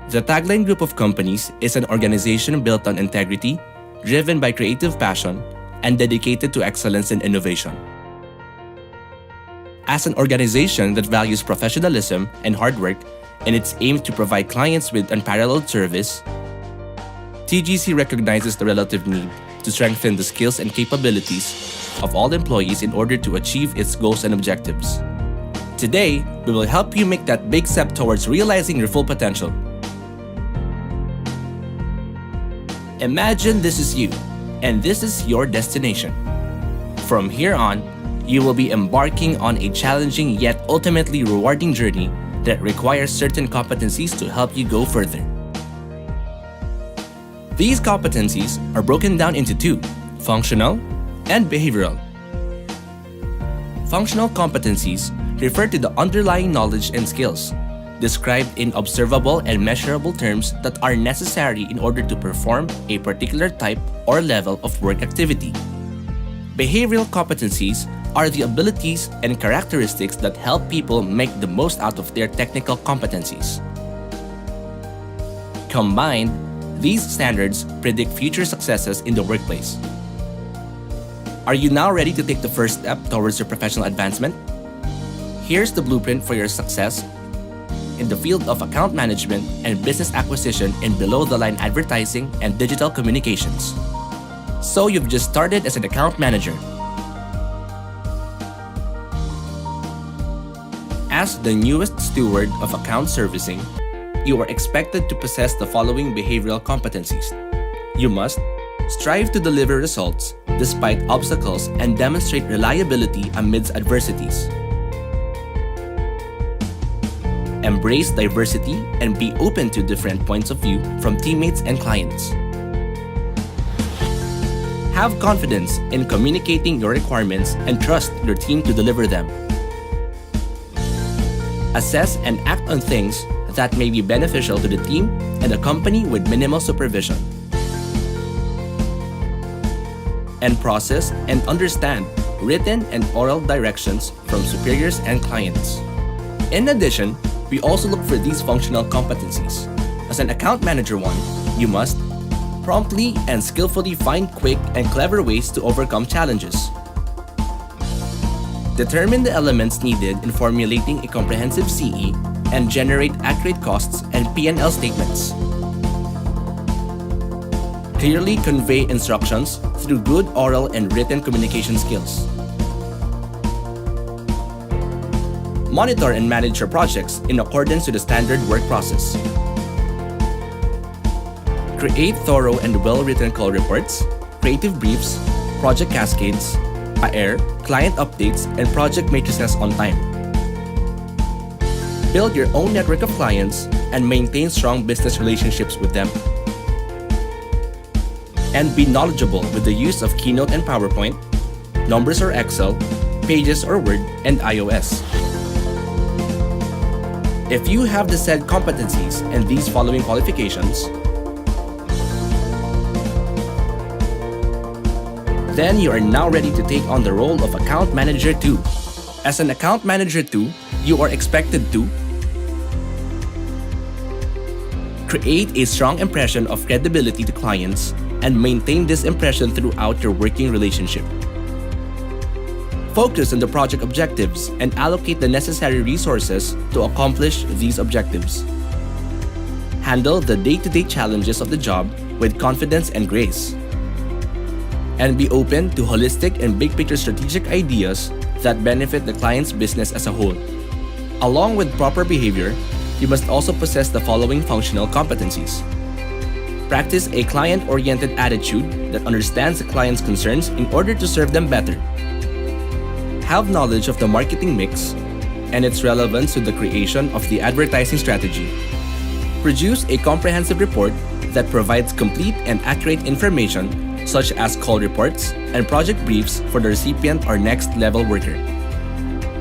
The Tagline Group of Companies is an organization built on integrity, driven by creative passion, and dedicated to excellence and innovation. As an organization that values professionalism and hard work in its aim to provide clients with unparalleled service, TGC recognizes the relative need to strengthen the skills and capabilities of all employees in order to achieve its goals and objectives. Today, we will help you make that big step towards realizing your full potential. Imagine this is you, and this is your destination. From here on, you will be embarking on a challenging yet ultimately rewarding journey that requires certain competencies to help you go further. These competencies are broken down into two: functional and behavioral. Functional competencies refer to the underlying knowledge and skills described in observable and measurable terms that are necessary in order to perform a particular type or level of work activity. Behavioral competencies are the abilities and characteristics that help people make the most out of their technical competencies. Combined, these standards predict future successes in the workplace. Are you now ready to take the first step towards your professional advancement? Here's the blueprint for your success in the field of account management and business acquisition in below-the-line advertising and digital communications. So you've just started as an account manager. As the newest steward of account servicing, you are expected to possess the following behavioral competencies. You must strive to deliver results despite obstacles and demonstrate reliability amidst adversities. Embrace diversity and be open to different points of view from teammates and clients. Have confidence in communicating your requirements and trust your team to deliver them. Assess and act on things that may be beneficial to the team and the company with minimal supervision. And process and understand written and oral directions from superiors and clients. In addition, we also look for these functional competencies. As an account manager one, you must promptly and skillfully find quick and clever ways to overcome challenges. Determine the elements needed in formulating a comprehensive CE and generate accurate costs and P&L statements. Clearly convey instructions through good oral and written communication skills. Monitor and manage your projects in accordance with the standard work process. Create thorough and well-written call reports, creative briefs, project cascades, AR, client updates, and project matrices on time. Build your own network of clients and maintain strong business relationships with them. And be knowledgeable with the use of Keynote and PowerPoint, Numbers or Excel, Pages or Word, and iOS. If you have the said competencies and these following qualifications, then you are now ready to take on the role of Account Manager 2. As an Account Manager 2, you are expected to create a strong impression of credibility to clients and maintain this impression throughout your working relationship. Focus on the project objectives and allocate the necessary resources to accomplish these objectives. Handle the day-to-day challenges of the job with confidence and grace. And be open to holistic and big-picture strategic ideas that benefit the client's business as a whole. Along with proper behavior, you must also possess the following functional competencies. Practice a client-oriented attitude that understands the client's concerns in order to serve them better. Have knowledge of the marketing mix and its relevance to the creation of the advertising strategy. Produce a comprehensive report that provides complete and accurate information such as call reports and project briefs for the recipient or next level worker.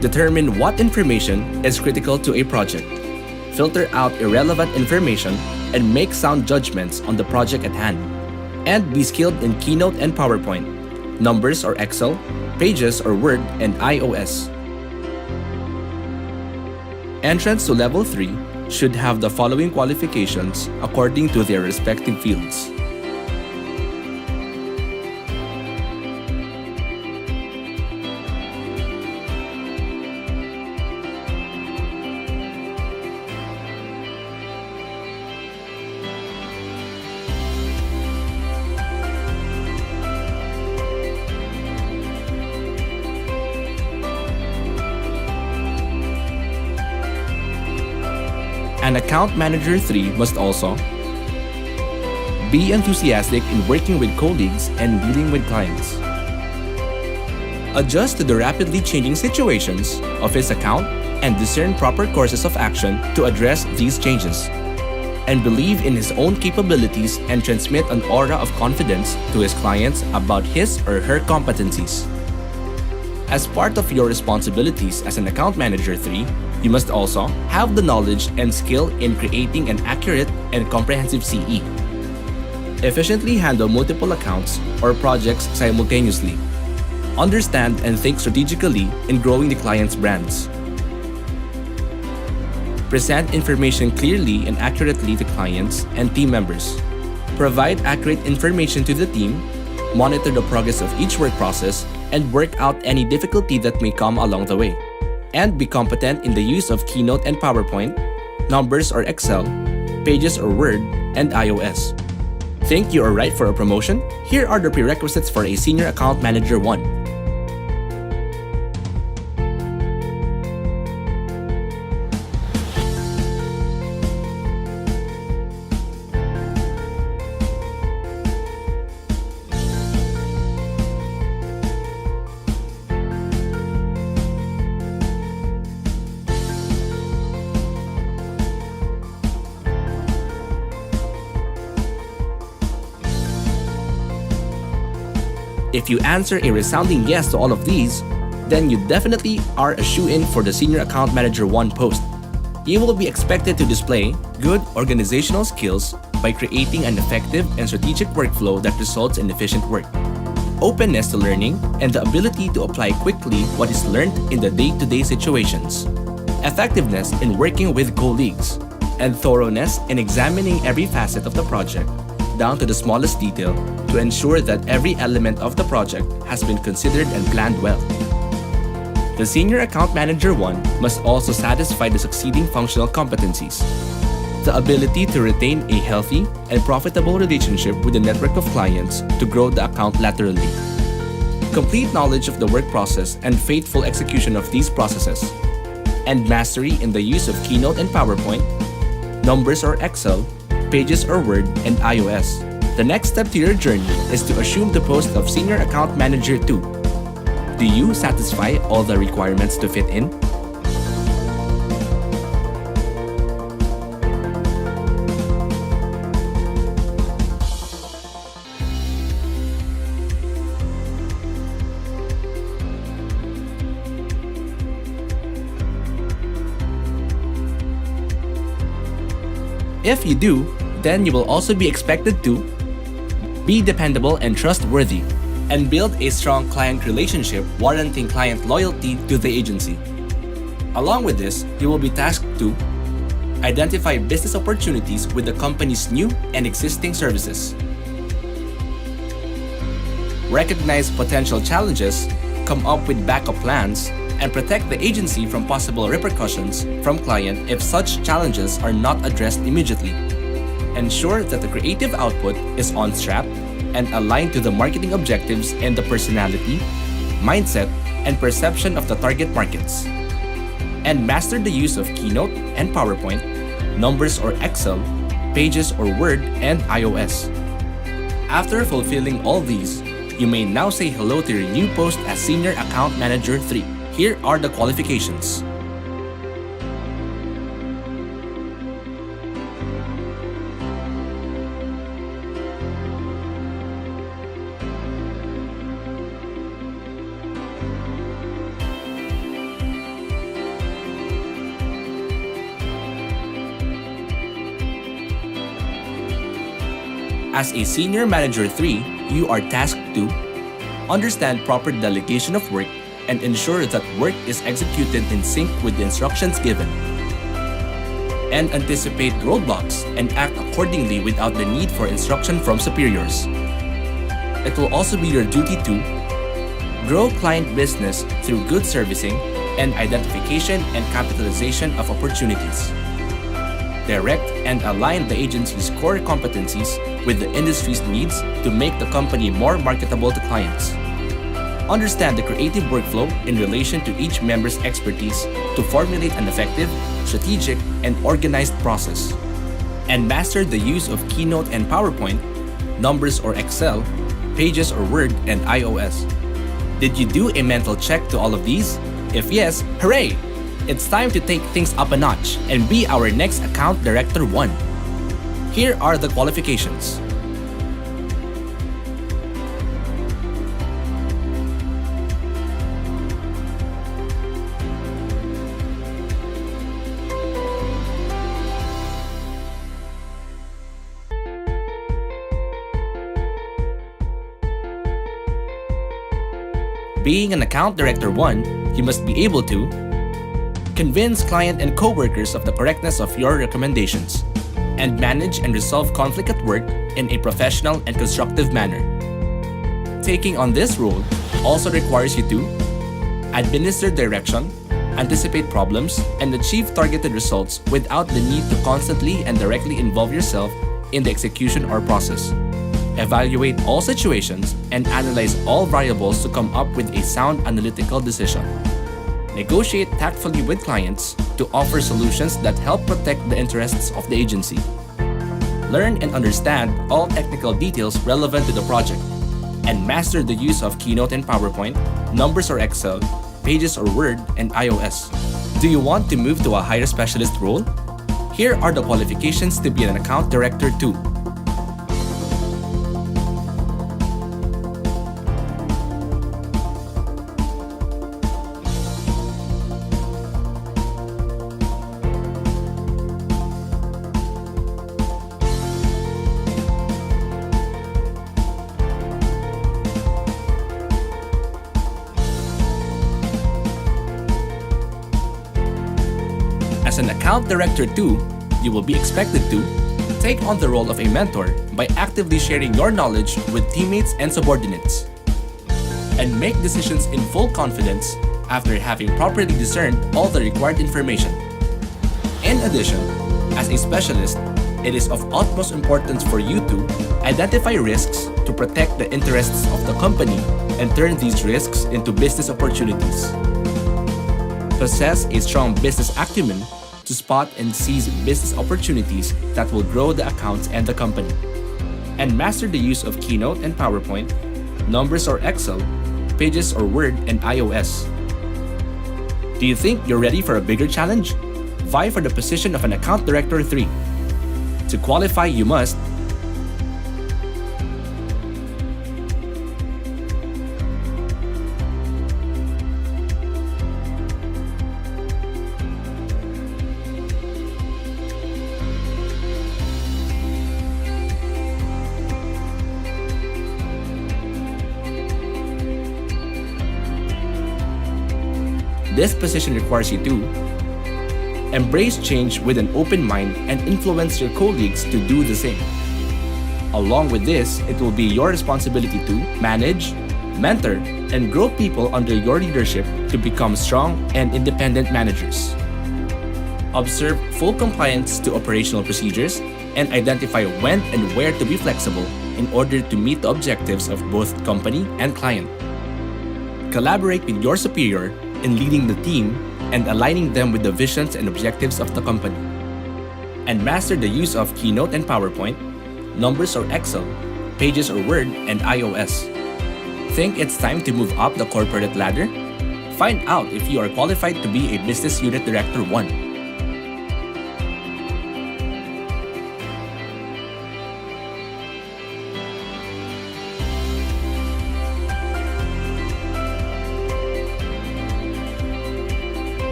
Determine what information is critical to a project. Filter out irrelevant information and make sound judgments on the project at hand. And be skilled in Keynote and PowerPoint, Numbers or Excel, Pages or Word, and iOS. Entrance to Level 3 should have the following qualifications according to their respective fields. An Account Manager 3 must also be enthusiastic in working with colleagues and dealing with clients. Adjust to the rapidly changing situations of his account and discern proper courses of action to address these changes. And believe in his own capabilities and transmit an aura of confidence to his clients about his or her competencies. As part of your responsibilities as an Account Manager 3, you must also have the knowledge and skill in creating an accurate and comprehensive CE. Efficiently handle multiple accounts or projects simultaneously. Understand and think strategically in growing the client's brands. Present information clearly and accurately to clients and team members. Provide accurate information to the team. Monitor the progress of each work process and work out any difficulty that may come along the way. And be competent in the use of Keynote and PowerPoint, Numbers or Excel, Pages or Word, and iOS. Think you are right for a promotion? Here are the prerequisites for a Senior Account Manager 1. If you answer a resounding yes to all of these, then you definitely are a shoo-in for the Senior Account Manager 1 post. You will be expected to display good organizational skills by creating an effective and strategic workflow that results in efficient work. Openness to learning and the ability to apply quickly what is learned in the day-to-day situations. Effectiveness in working with colleagues. And thoroughness in examining every facet of the project down to the smallest detail to ensure that every element of the project has been considered and planned well. The Senior Account Manager 1 must also satisfy the succeeding functional competencies. The ability to retain a healthy and profitable relationship with a network of clients to grow the account laterally. Complete knowledge of the work process and faithful execution of these processes. And mastery in the use of Keynote and PowerPoint, Numbers or Excel, Pages or Word, and iOS. The next step to your journey is to assume the post of Senior Account Manager 2. Do you satisfy all the requirements to fit in? If you do, then you will also be expected to be dependable and trustworthy, and build a strong client relationship warranting client loyalty to the agency. Along with this, you will be tasked to identify business opportunities with the company's new and existing services, recognize potential challenges, come up with backup plans, and protect the agency from possible repercussions from client if such challenges are not addressed immediately. Ensure that the creative output is on strap and aligned to the marketing objectives and the personality, mindset, and perception of the target markets. And master the use of Keynote and PowerPoint, Numbers or Excel, Pages or Word, and iOS. After fulfilling all these, you may now say hello to your new post as Senior Account Manager 3. Here are the qualifications. As a Senior Manager 3, you are tasked to understand proper delegation of work and ensure that work is executed in sync with the instructions given. and anticipate roadblocks and act accordingly without the need for instruction from superiors. It will also be your duty to grow client business through good servicing and identification and capitalization of opportunities. Direct and align the agency's core competencies with the industry's needs to make the company more marketable to clients. Understand the creative workflow in relation to each member's expertise to formulate an effective, strategic, and organized process. And master the use of Keynote and PowerPoint, Numbers or Excel, Pages or Word, and iOS. Did you do a mental check to all of these? If yes, hooray! It's time to take things up a notch and be our next Account Director 1. Here are the qualifications. Being an Account Director 1, you must be able to convince client and co-workers of the correctness of your recommendations, and manage and resolve conflict at work in a professional and constructive manner. Taking on this role also requires you to administer direction, anticipate problems, and achieve targeted results without the need to constantly and directly involve yourself in the execution or process. Evaluate all situations and analyze all variables to come up with a sound analytical decision. Negotiate tactfully with clients to offer solutions that help protect the interests of the agency. Learn and understand all technical details relevant to the project, and master the use of Keynote and PowerPoint, Numbers or Excel, Pages or Word, and iOS. Do you want to move to a higher specialist role? Here are the qualifications to be an Account Director 2. As an Account Director 2, you will be expected to take on the role of a mentor by actively sharing your knowledge with teammates and subordinates, and make decisions in full confidence after having properly discerned all the required information. In addition, as a specialist, it is of utmost importance for you to identify risks to protect the interests of the company and turn these risks into business opportunities. Possess a strong business acumen to spot and seize business opportunities that will grow the accounts and the company. And master the use of Keynote and PowerPoint, Numbers or Excel, Pages or Word, and iOS. Do you think you're ready for a bigger challenge? Vie for the position of an Account Director 3. To qualify, you must This position requires you to embrace change with an open mind and influence your colleagues to do the same. Along with this, it will be your responsibility to manage, mentor, and grow people under your leadership to become strong and independent managers. Observe full compliance to operational procedures and identify when and where to be flexible in order to meet the objectives of both company and client. Collaborate with your superior in leading the team and aligning them with the visions and objectives of the company. And master the use of Keynote and PowerPoint, Numbers or Excel, Pages or Word, and iOS. Think it's time to move up the corporate ladder? Find out if you are qualified to be a Business Unit Director 1.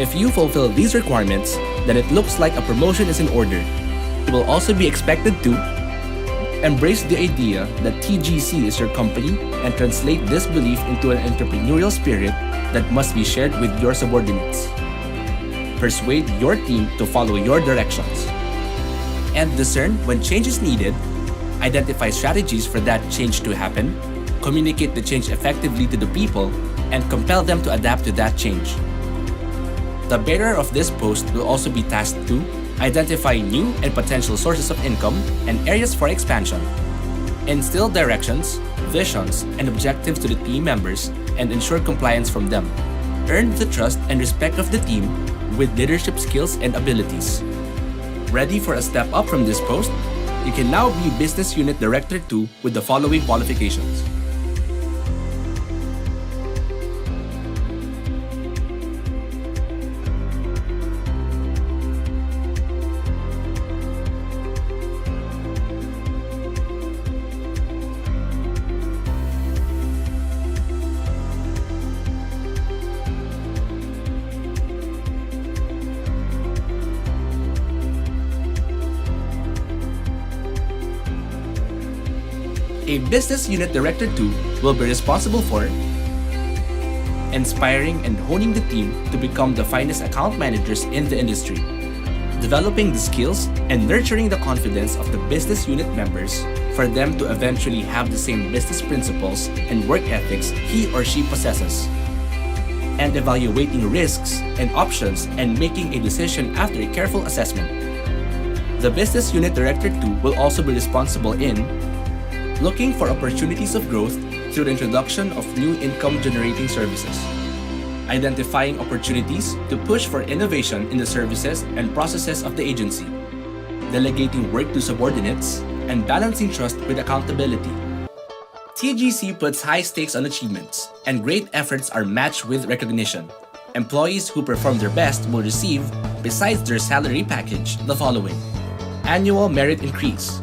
If you fulfill these requirements, then it looks like a promotion is in order. You will also be expected to Embrace the idea that TGC is your company and translate this belief into an entrepreneurial spirit that must be shared with your subordinates. Persuade your team to follow your directions. And discern when change is needed, identify strategies for that change to happen, communicate the change effectively to the people, and compel them to adapt to that change. The bearer of this post will also be tasked to identify new and potential sources of income and areas for expansion, instill directions, visions, and objectives to the team members, and ensure compliance from them. Earn the trust and respect of the team with leadership skills and abilities. Ready for a step up from this post? You can now be Business Unit Director 2 with the following qualifications. A Business Unit Director 2 will be responsible for inspiring and honing the team to become the finest account managers in the industry, developing the skills and nurturing the confidence of the business unit members for them to eventually have the same business principles and work ethics he or she possesses, and evaluating risks and options and making a decision after a careful assessment. The Business Unit Director 2 will also be responsible in looking for opportunities of growth through the introduction of new income-generating services, identifying opportunities to push for innovation in the services and processes of the agency, delegating work to subordinates, and balancing trust with accountability. TGC puts high stakes on achievements, and great efforts are matched with recognition. Employees who perform their best will receive, besides their salary package, the following: Annual Merit Increase,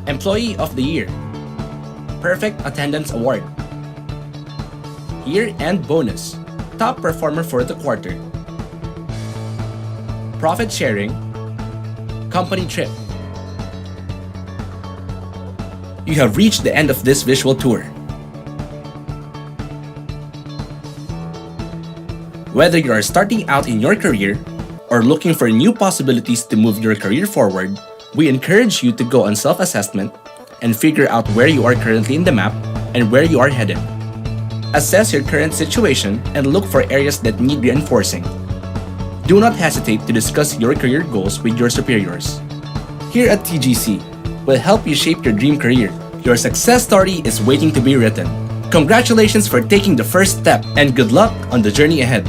Employee of the Year, Perfect Attendance Award, Year-End Bonus, Top Performer for the Quarter, Profit Sharing, Company Trip. You have reached the end of this visual tour. Whether you are starting out in your career or looking for new possibilities to move your career forward, we encourage you to go on self-assessment and figure out where you are currently in the map and where you are headed. Assess your current situation and look for areas that need reinforcing. Do not hesitate to discuss your career goals with your superiors. Here at TGC, we'll help you shape your dream career. Your success story is waiting to be written. Congratulations for taking the first step and good luck on the journey ahead.